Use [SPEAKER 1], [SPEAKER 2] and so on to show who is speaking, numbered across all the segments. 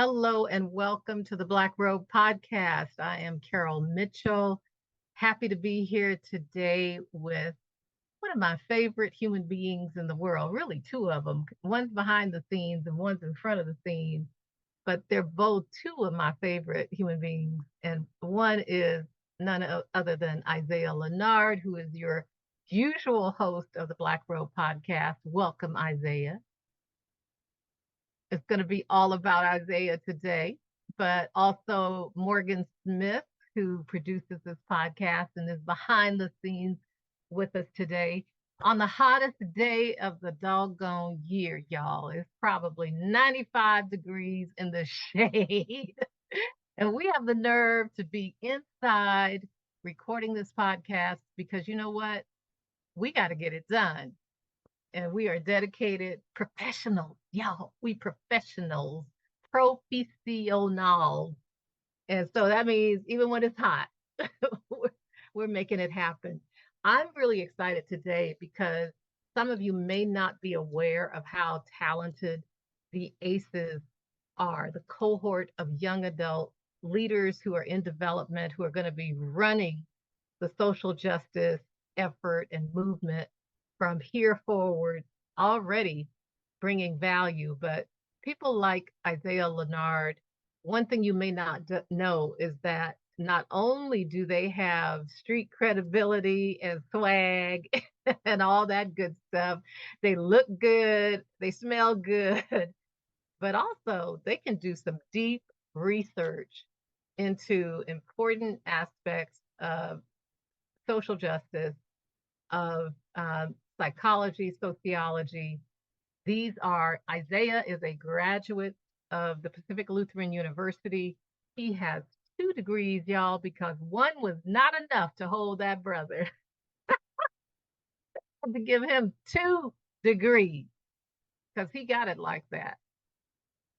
[SPEAKER 1] Hello and welcome to the Black Robe Podcast. I am Carol Mitchell. Happy to be here today with one of my favorite human beings in the world, really two of them. One's behind the scenes and one's in front of the scenes, but they're both two of my favorite human beings. And one is other than Isaiah Lenard, who is your usual host of the Black Robe Podcast. Welcome, Isaiah. It's going to be all about Isaiah today, but also Morgan Smith, who produces this podcast and is behind the scenes with us today on the hottest day of the doggone year, y'all. It's probably 95 degrees in the shade. And we have the nerve to be inside recording this podcast because you know what? We got to get it done, and we are dedicated professionals, y'all. We professionals, professionals. And so that means even when it's hot, we're making it happen. I'm really excited today because some of you may not be aware of how talented the ACES are, the cohort of young adult leaders who are in development, who are going to be running the social justice effort and movement from here forward, already bringing value. But people like Isaiah Lenard, one thing you may not know is that not only do they have street credibility and swag and all that good stuff, they look good, they smell good, but also they can do some deep research into important aspects of social justice, of psychology, sociology. Isaiah is a graduate of the Pacific Lutheran University. He has 2 degrees, y'all, because one was not enough to hold that brother. To give him 2 degrees because he got it like that.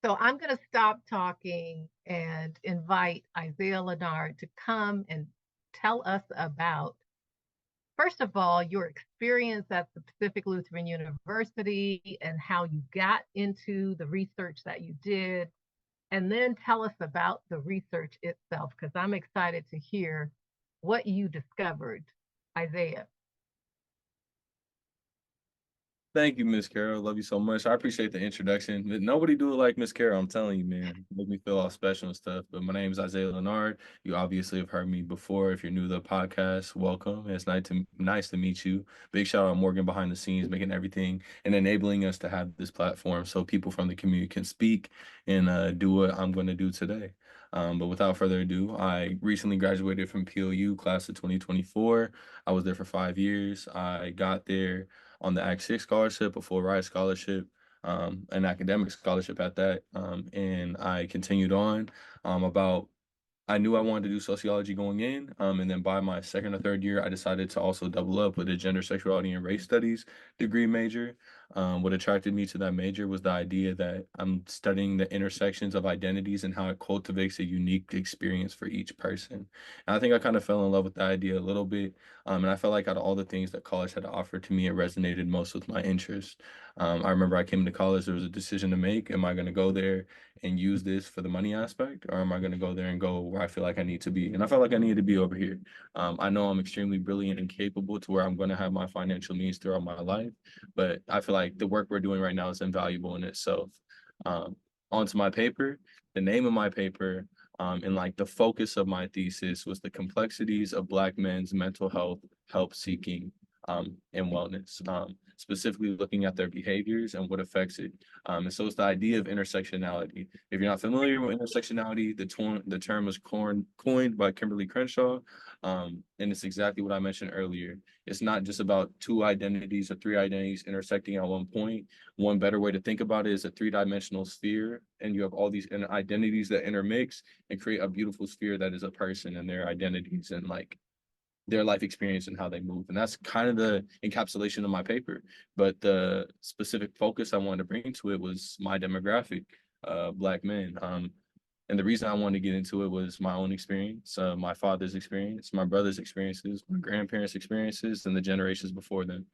[SPEAKER 1] So I'm going to stop talking and invite Isaiah Lenard to come and tell us about, first of all, your experience at the Pacific Lutheran University and how you got into the research that you did, and then tell us about the research itself, because I'm excited to hear what you discovered, Isaiah.
[SPEAKER 2] Thank you, Miss Carol. Love you so much. I appreciate the introduction. Nobody do it like Miss Carol. I'm telling you, man. Make me feel all special and stuff. But my name is Isaiah Lenard. You obviously have heard me before. If you're new to the podcast, welcome. It's nice to meet you. Big shout out Morgan behind the scenes, making everything and enabling us to have this platform so people from the community can speak and do what I'm going to do today. But without further ado, I recently graduated from PLU class of 2024. I was there for 5 years. I got there on the Act 6 scholarship, a full ride scholarship, an academic scholarship at that. And I continued on I knew I wanted to do sociology going in. And then by my second or third year, I decided to also double up with a gender, sexuality, and race studies degree major. What attracted me to that major was the idea that I'm studying the intersections of identities and how it cultivates a unique experience for each person. And I think I kind of fell in love with the idea a little bit. And I felt like out of all the things that college had to offer to me, it resonated most with my interest. I remember I came to college, there was a decision to make. Am I going to go there and use this for the money aspect, or am I going to go there and go where I feel like I need to be? And I felt like I needed to be over here. I know I'm extremely brilliant and capable to where I'm going to have my financial needs throughout my life, but I feel like the work we're doing right now is invaluable in itself. Onto my paper, the name of my paper and like the focus of my thesis was the complexities of Black men's mental health, help seeking, and wellness, specifically looking at their behaviors and what affects it. And so it's the idea of intersectionality. If you're not familiar with intersectionality, the term was coined by Kimberly Crenshaw, and it's exactly what I mentioned earlier. It's not just about 2 identities or 3 identities intersecting at one point. One better way to think about it is a 3-dimensional sphere, and you have all these identities that intermix and create a beautiful sphere that is a person and their identities and like their life experience and how they move. And that's kind of the encapsulation of my paper. But the specific focus I wanted to bring to it was my demographic, Black men. And the reason I wanted to get into it was my own experience, my father's experience, my brother's experiences, my grandparents' experiences, and the generations before them.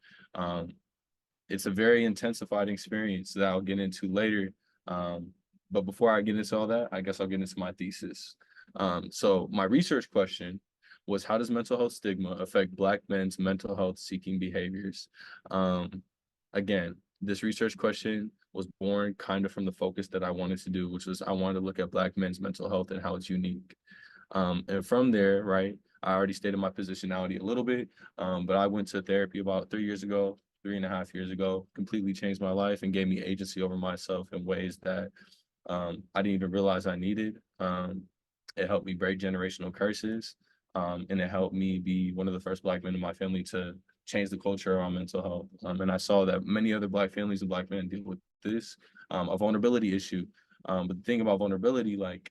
[SPEAKER 2] It's a very intensified experience that I'll get into later. But before I get into all that, I guess I'll get into my thesis. So my research question was, how does mental health stigma affect Black men's mental health seeking behaviors? Again, this research question was born kind of from the focus that I wanted to do, which was I wanted to look at Black men's mental health and how it's unique. And from there, right, I already stated my positionality a little bit, but I went to therapy about 3 years ago, 3.5 years ago, completely changed my life and gave me agency over myself in ways that I didn't even realize I needed. It helped me break generational curses, and it helped me be one of the first Black men in my family to change the culture around mental health. And I saw that many other Black families and Black men deal with this, a vulnerability issue. But the thing about vulnerability, like,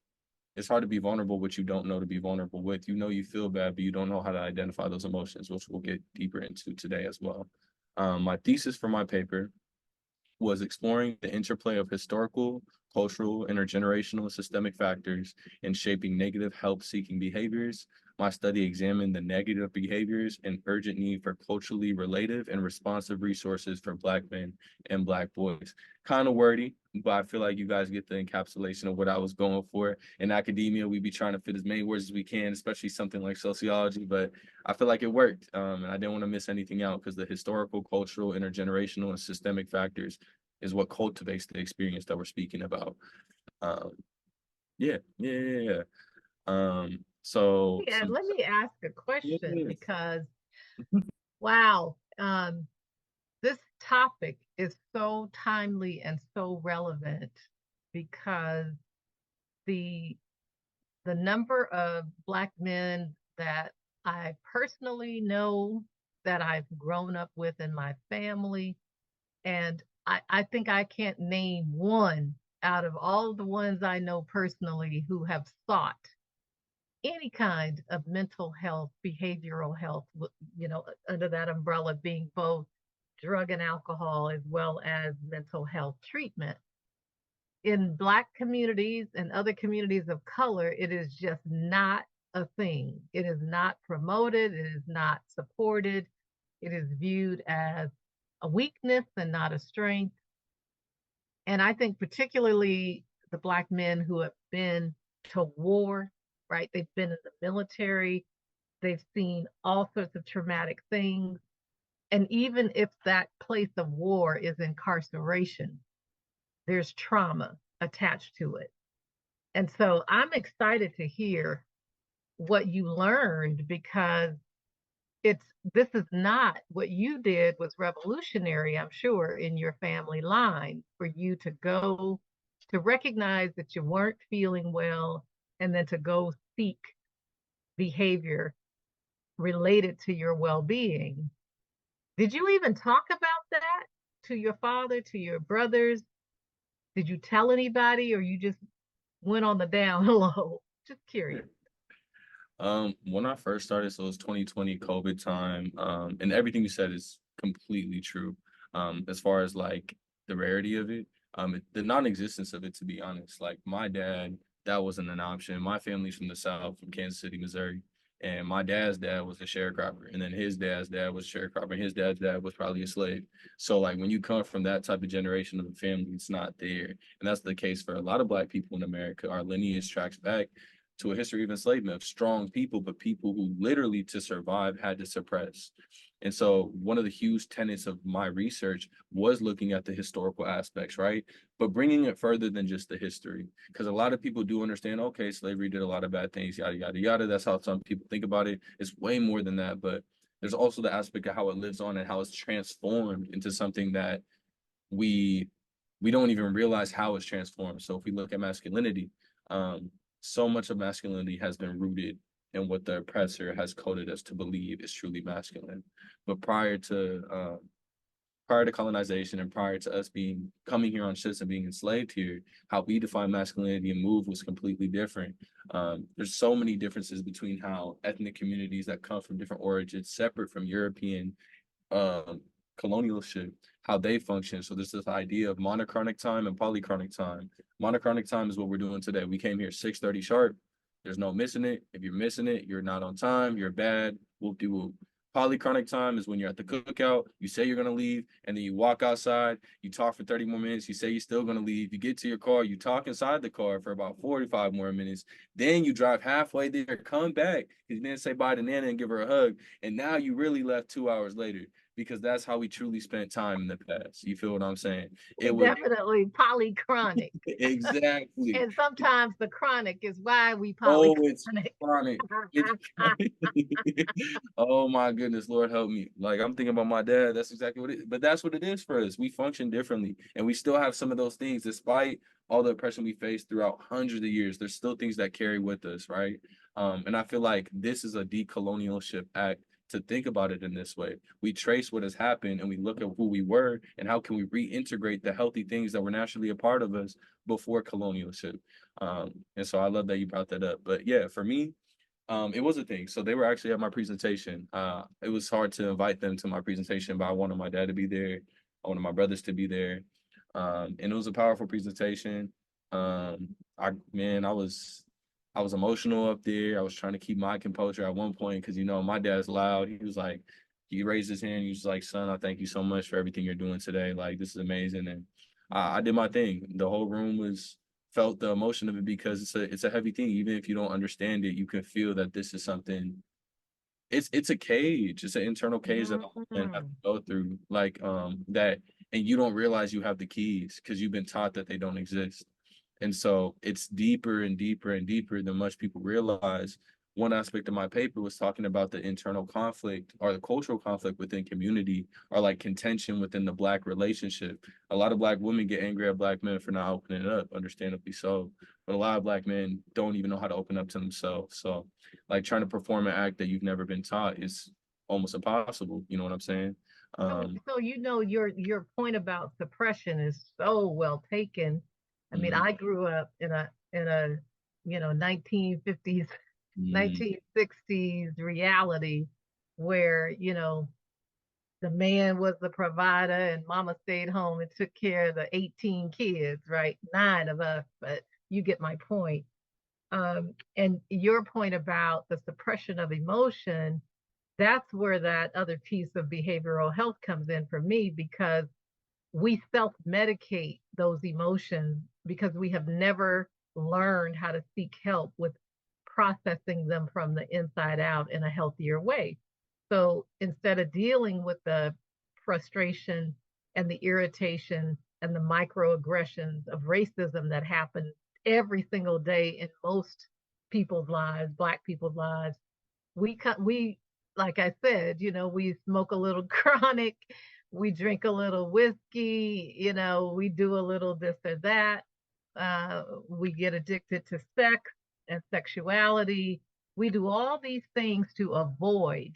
[SPEAKER 2] it's hard to be vulnerable, what you don't know to be vulnerable with. You know you feel bad, but you don't know how to identify those emotions, which we'll get deeper into today as well. My thesis for my paper was exploring the interplay of historical, cultural, intergenerational, and systemic factors in shaping negative help-seeking behaviors. My study examined the negative behaviors and urgent need for culturally relative and responsive resources for Black men and Black boys. Kind of wordy, but I feel like you guys get the encapsulation of what I was going for. In academia, we be trying to fit as many words as we can, especially something like sociology, but I feel like it worked. And I didn't want to miss anything out because the historical, cultural, intergenerational, and systemic factors is what cultivates the experience that we're speaking about. Um, yeah. So
[SPEAKER 1] Yeah, let me ask a question
[SPEAKER 2] yeah.
[SPEAKER 1] because, wow, this topic is so timely and so relevant because the the number of Black men that I personally know, that I've grown up with in my family, and I think I can't name one out of all the ones I know personally who have sought any kind of mental health, behavioral health, under that umbrella being both drug and alcohol as well as mental health treatment. In Black communities and other communities of color, it is just not a thing. It is not promoted, it is not supported, it is viewed as a weakness and not a strength. And I think particularly the Black men who have been to war, right? They've been in the military, they've seen all sorts of traumatic things. And even if that place of war is incarceration, there's trauma attached to it. And so I'm excited to hear what you learned because it's this is not what you did was revolutionary, I'm sure, in your family line for you to go to recognize that you weren't feeling well and then to go seek behavior related to your well-being. Did you even talk about that to your father, to your brothers? Did you tell anybody or you just went on the down low? Just curious.
[SPEAKER 2] When I first started, so it was 2020 COVID time, and everything you said is completely true. As far as like the rarity of it, the non-existence of it, to be honest. Like my dad, that wasn't an option. My family's from the South, from Kansas City, Missouri, and my dad's dad was a sharecropper, and then his dad's dad was a sharecropper, and his dad's dad was probably a slave. So like when you come from that type of generation of a family, it's not there, and that's the case for a lot of Black people in America. Our lineage tracks back to a history of enslavement of strong people, but people who literally to survive had to suppress. And so one of the huge tenets of my research was looking at the historical aspects, right? But bringing it further than just the history. Because a lot of people do understand, okay, slavery did a lot of bad things, yada, yada, yada. That's how some people think about it. It's way more than that. But there's also the aspect of how it lives on and how it's transformed into something that we don't even realize how it's transformed. So if we look at masculinity, so much of masculinity has been rooted in what the oppressor has coded us to believe is truly masculine. But prior to colonization and prior to us coming here on ships and being enslaved here, how we define masculinity and move was completely different. There's so many differences between how ethnic communities that come from different origins, separate from European colonialship, how they function. So there's this idea of monochronic time and polychronic time. Monochronic time is what we're doing today. We came here 6:30 sharp. There's no missing it. If you're missing it, you're not on time. You're bad. Whoop de whoop. Polychronic time is when you're at the cookout, you say you're going to leave, and then you walk outside, you talk for 30 more minutes, you say you're still going to leave, you get to your car, you talk inside the car for about 45 more minutes, then you drive halfway there, come back, and then say bye to Nana and give her a hug, and now you really left 2 hours later, because that's how we truly spent time in the past. You feel what I'm saying? It was
[SPEAKER 1] Definitely polychronic.
[SPEAKER 2] exactly.
[SPEAKER 1] And sometimes the chronic is why we
[SPEAKER 2] Oh, it's
[SPEAKER 1] polychronic.
[SPEAKER 2] chronic. It's oh my goodness, Lord help me. Like I'm thinking about my dad. That's exactly what it. But that's what it is for us. We function differently, and we still have some of those things, despite all the oppression we faced throughout hundreds of years. There's still things that carry with us, right? And I feel like this is a decolonialship act to think about it in this way. We trace what has happened and we look at who we were and how can we reintegrate the healthy things that were naturally a part of us before colonialship. And so I love that you brought that up. But yeah, for me, it was a thing. So they were actually at my presentation. It was hard to invite them to my presentation, but I wanted my dad to be there. I wanted my brothers to be there. And it was a powerful presentation. I was emotional up there. I was trying to keep my composure at one point because, you know, my dad's loud. He was like, he raised his hand. He was like, son, I thank you so much for everything you're doing today. Like, this is amazing. And I did my thing. The whole room felt the emotion of it because it's a heavy thing. Even if you don't understand it, you can feel that this is something. It's a cage. It's an internal cage that all men have to go through. Like that, and you don't realize you have the keys because you've been taught that they don't exist. And so it's deeper and deeper and deeper than much people realize. One aspect of my paper was talking about the internal conflict or the cultural conflict within community or like contention within the Black relationship. A lot of Black women get angry at Black men for not opening it up, understandably so. But a lot of Black men don't even know how to open up to themselves. So like trying to perform an act that you've never been taught is almost impossible. You know what I'm saying?
[SPEAKER 1] So you know your point about suppression is so well taken. I mean,
[SPEAKER 2] mm,
[SPEAKER 1] I grew up in a 1950s,
[SPEAKER 2] mm,
[SPEAKER 1] 1960s reality where, the man was the provider and mama stayed home and took care of the 18 kids, right? Nine of us, but you get my point. And your point about the suppression of emotion, that's where that other piece of behavioral health comes in for me because we self-medicate those emotions because we have never learned how to seek help with processing them from the inside out in a healthier way. So instead of dealing with the frustration and the irritation and the microaggressions of racism that happen every single day in most people's lives, Black people's lives, we like I said, we smoke a little chronic, we drink a little whiskey, we do a little this or that. We get addicted to sex and sexuality. We do all these things to avoid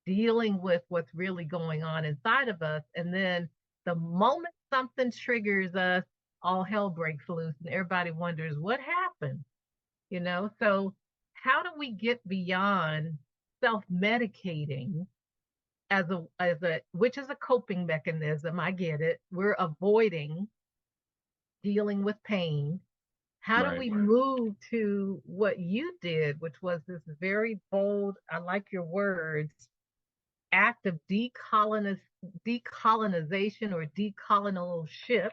[SPEAKER 1] dealing with what's really going on inside of us. And then the moment something triggers us, all hell breaks loose and everybody wonders what happened, So how do we get beyond self-medicating as a which is a coping mechanism? I get it. We're avoiding dealing with pain. How do
[SPEAKER 2] right.
[SPEAKER 1] we move to what you did, which was this very bold, I like your words, act of decolonization or decolonialship,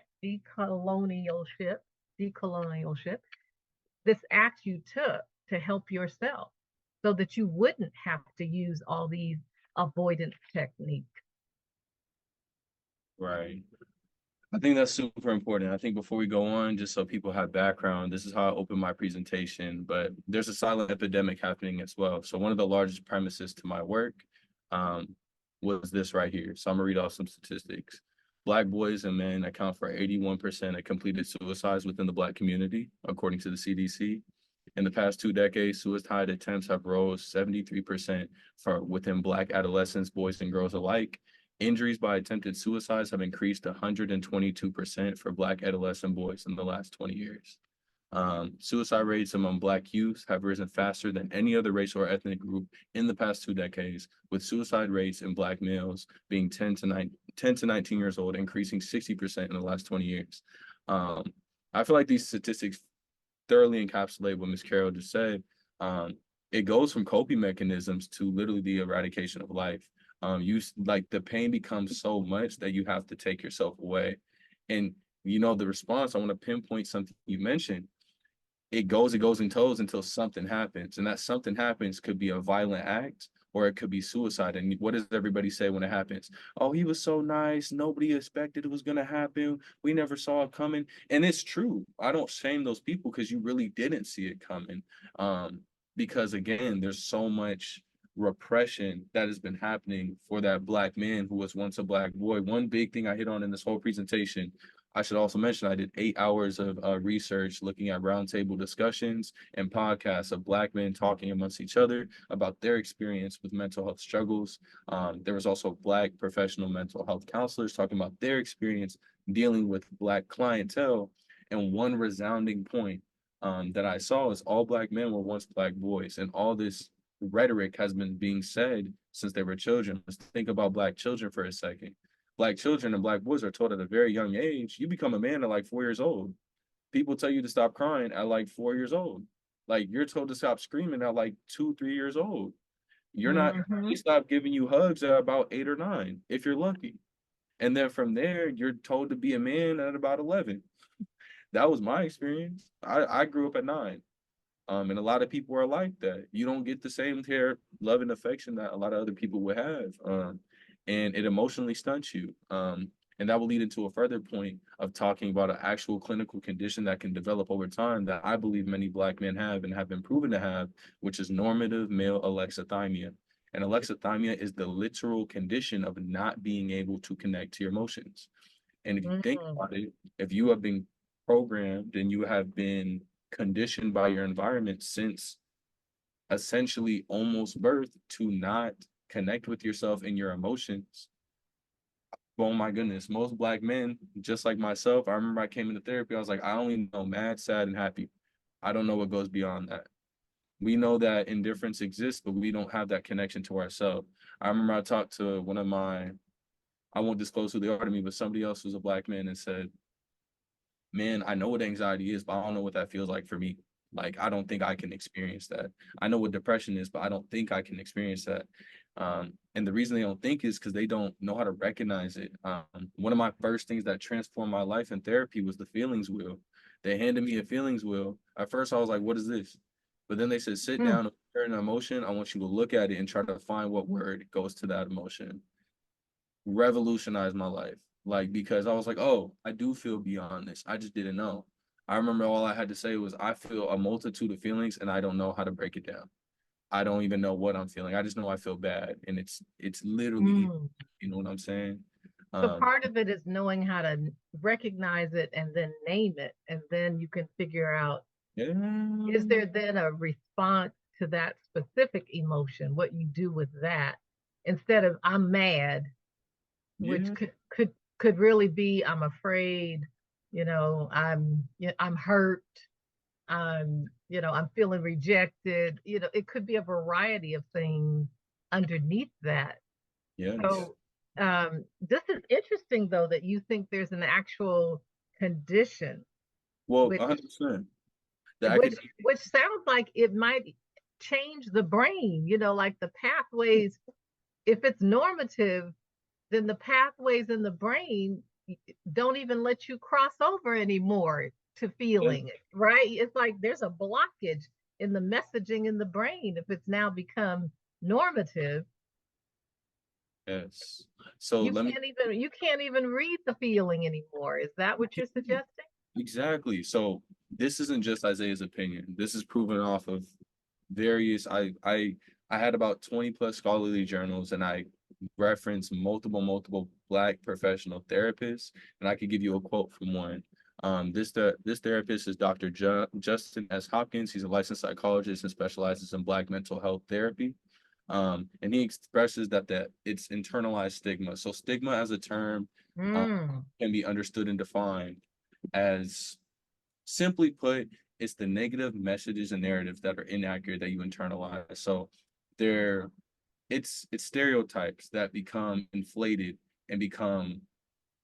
[SPEAKER 1] this act you took to help yourself so that you wouldn't have to use all these avoidance techniques.
[SPEAKER 2] Right. I think that's super important. I think before we go on, just so people have background, this is how I open my presentation, but there's a silent epidemic happening as well. So one of the largest premises to my work was this right here. So I'm gonna read off some statistics. Black boys and men account for 81% of completed suicides within the Black community, according to the CDC. In the past 2 decades, suicide attempts have rose 73% for within Black adolescents, boys and girls alike. Injuries by attempted suicides have increased 122% for Black adolescent boys in the last 20 years. Suicide rates among Black youth have risen faster than any other racial or ethnic group in the past 2 decades, with suicide rates in Black males being 10 to 19 years old, increasing 60% in the last 20 years. I feel like these statistics thoroughly encapsulate what Ms. Carroll just said. it goes from coping mechanisms to literally the eradication of life. You like the pain becomes so much that you have to take yourself away. And the response, I want to pinpoint something you mentioned. It goes in toes until something happens. And that something happens could be a violent act or it could be suicide. And what does everybody say when it happens? Oh, he was so nice. Nobody expected it was going to happen. We never saw it coming. And it's true. I don't shame those people because you really didn't see it coming. Because again, there's so much repression that has been happening for that Black man who was once a Black boy. One big thing I hit on in this whole presentation, I should also mention I did 8 hours of research looking at roundtable discussions and podcasts of Black men talking amongst each other about their experience with mental health struggles. There was also Black professional mental health counselors talking about their experience dealing with Black clientele. And one resounding point that I saw is all Black men were once Black boys, and all this rhetoric has been being said since they were children. Let's think about Black children for a second. Black children and Black boys are taught at a very young age, you become a man at like 4 years old. People tell you to stop crying at like 4 years old. Like you're told to stop screaming at like 2, 3 years old. You're not,
[SPEAKER 1] Mm-hmm.
[SPEAKER 2] they stop giving you hugs at about 8 or 9, if you're lucky. And then from there, you're told to be a man at about 11. That was my experience. I grew up at 9. And a lot of people are like that. You don't get the same care, love, and affection that a lot of other people would have. And it emotionally stunts you. And that will lead into a further point of talking about an actual clinical condition that can develop over time that I believe many Black men have and have been proven to have, which is normative male alexithymia. And alexithymia is the literal condition of not being able to connect to your emotions. And if you think
[SPEAKER 1] Mm-hmm.
[SPEAKER 2] about it, if you have been programmed and you have been conditioned by your environment since essentially almost birth to not connect with yourself and your emotions. Oh my goodness, most Black men, just like myself, I remember I came into therapy, I was like, I only know mad, sad, and happy. I don't know what goes beyond that. We know that indifference exists, but we don't have that connection to ourselves. I remember I talked to one of my, I won't disclose who they are to me, but somebody else who's a Black man and said, man, I know what anxiety is, but I don't know what that feels like for me. Like, I don't think I can experience that. I know what depression is, but I don't think I can experience that. And the reason they don't think is because they don't know how to recognize it. One of my first things that transformed my life in therapy was the feelings wheel. They handed me a feelings wheel. At first, I was like, what is this? But then they said, sit down, an emotion. I want you to look at it and try to find what word goes to that emotion. Revolutionized my life. Like, because I was like, oh, I do feel beyond this. I just didn't know. I remember all I had to say was, I feel a multitude of feelings and I don't know how to break it down. I don't even know what I'm feeling. I just know I feel bad. And it's literally,
[SPEAKER 1] Mm.
[SPEAKER 2] you know what I'm saying?
[SPEAKER 1] So
[SPEAKER 2] Um,
[SPEAKER 1] part of it is knowing how to recognize it and then name it, and then you can figure out,
[SPEAKER 2] yeah,
[SPEAKER 1] is there then a response to that specific emotion, what you do with that, instead of I'm mad, which
[SPEAKER 2] yeah,
[SPEAKER 1] could really be I'm afraid, I'm hurt, I'm feeling rejected. It could be a variety of things underneath that.
[SPEAKER 2] yes.
[SPEAKER 1] So this is interesting though that you think there's an actual condition
[SPEAKER 2] Well,
[SPEAKER 1] which
[SPEAKER 2] 100%. The
[SPEAKER 1] which
[SPEAKER 2] academic,
[SPEAKER 1] which sounds like it might change the brain, like the pathways. If it's normative, then the pathways in the brain don't even let you cross over anymore to feeling it, right? It's like there's a blockage in the messaging in the brain if it's now become normative.
[SPEAKER 2] yes. So
[SPEAKER 1] You
[SPEAKER 2] let me,
[SPEAKER 1] can't even you can't even read the feeling anymore. Is that what you're suggesting?
[SPEAKER 2] exactly. So this isn't just Isaiah's opinion. This is proven off of various I had about 20 plus scholarly journals and I referenced multiple Black professional therapists, and I could give you a quote from one. This therapist is Dr. Justin S. Hopkins. He's a licensed psychologist and specializes in Black mental health therapy. And he expresses that it's internalized stigma. So stigma as a term
[SPEAKER 1] Mm,
[SPEAKER 2] can be understood and defined as, simply put, it's the negative messages and narratives that are inaccurate that you internalize. So they're it's stereotypes that become inflated and become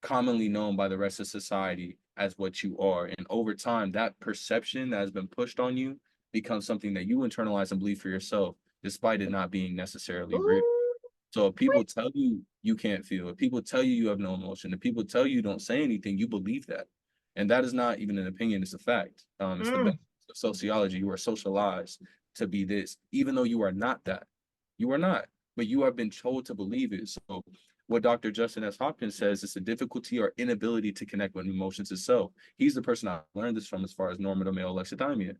[SPEAKER 2] commonly known by the rest of society as what you are. And over time, that perception that has been pushed on you becomes something that you internalize and believe for yourself, despite it not being necessarily real.
[SPEAKER 1] Ooh,
[SPEAKER 2] So if people tell you you can't feel, if people tell you you have no emotion, if people tell you don't say anything, you believe that. And that is not even an opinion, it's a fact. It's the
[SPEAKER 1] mm.
[SPEAKER 2] benefits of sociology. You are socialized to be this, even though you are not that. You are not, but you have been told to believe it. So what Dr. Justin S. Hopkins says is the difficulty or inability to connect with emotions itself. He's the person I learned this from as far as normative male alexithymia,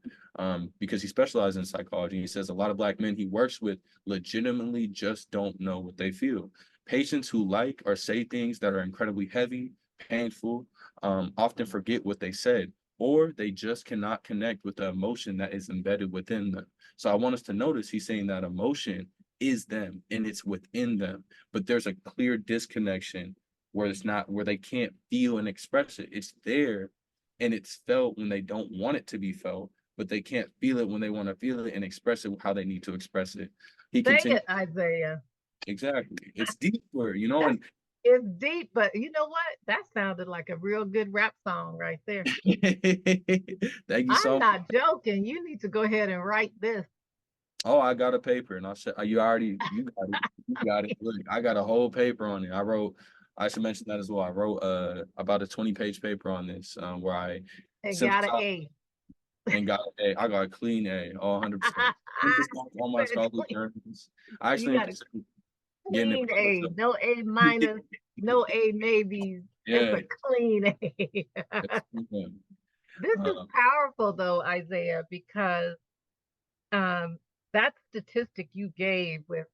[SPEAKER 2] because he specializes in psychology. He says a lot of Black men he works with legitimately just don't know what they feel. Patients who like or say things that are incredibly heavy, painful, often forget what they said, or they just cannot connect with the emotion that is embedded within them. So I want us to notice he's saying that emotion is them and it's within them, but there's a clear disconnection where it's not, where they can't feel and express it. It's there and it's felt when they don't want it to be felt, but they can't feel it when they want to feel it and express it how they need to express it. He
[SPEAKER 1] Say
[SPEAKER 2] continues.
[SPEAKER 1] it, Isaiah.
[SPEAKER 2] Exactly. It's deeper, you know,
[SPEAKER 1] That's
[SPEAKER 2] and
[SPEAKER 1] it's deep, but you know what? That sounded like a real good rap song right there.
[SPEAKER 2] thank you
[SPEAKER 1] I'm
[SPEAKER 2] so much.
[SPEAKER 1] not joking. You need to go ahead and write this.
[SPEAKER 2] Oh, I got a paper and I said, you got it. You got it. Look, I got a whole paper on it. I should mention that as well. I wrote about a 20-page paper on this, where I
[SPEAKER 1] It got an
[SPEAKER 2] synthesized
[SPEAKER 1] A.
[SPEAKER 2] and I got a clean A, 100%. Synthesized all my
[SPEAKER 1] Said
[SPEAKER 2] scholarly
[SPEAKER 1] clean.
[SPEAKER 2] journals. I
[SPEAKER 1] You
[SPEAKER 2] actually am
[SPEAKER 1] got a
[SPEAKER 2] considering getting it
[SPEAKER 1] clean
[SPEAKER 2] published.
[SPEAKER 1] A. No A minus, no A maybes. It's
[SPEAKER 2] Yeah,
[SPEAKER 1] a clean A.
[SPEAKER 2] that's clean.
[SPEAKER 1] This is
[SPEAKER 2] Um,
[SPEAKER 1] powerful though, Isaiah, because um, that statistic you gave with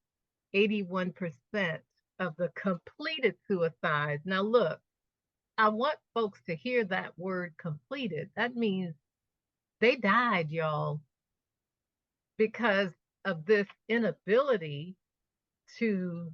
[SPEAKER 1] 81% of the completed suicides. Now, look, I want folks to hear that word completed. That means they died, y'all, because of this inability to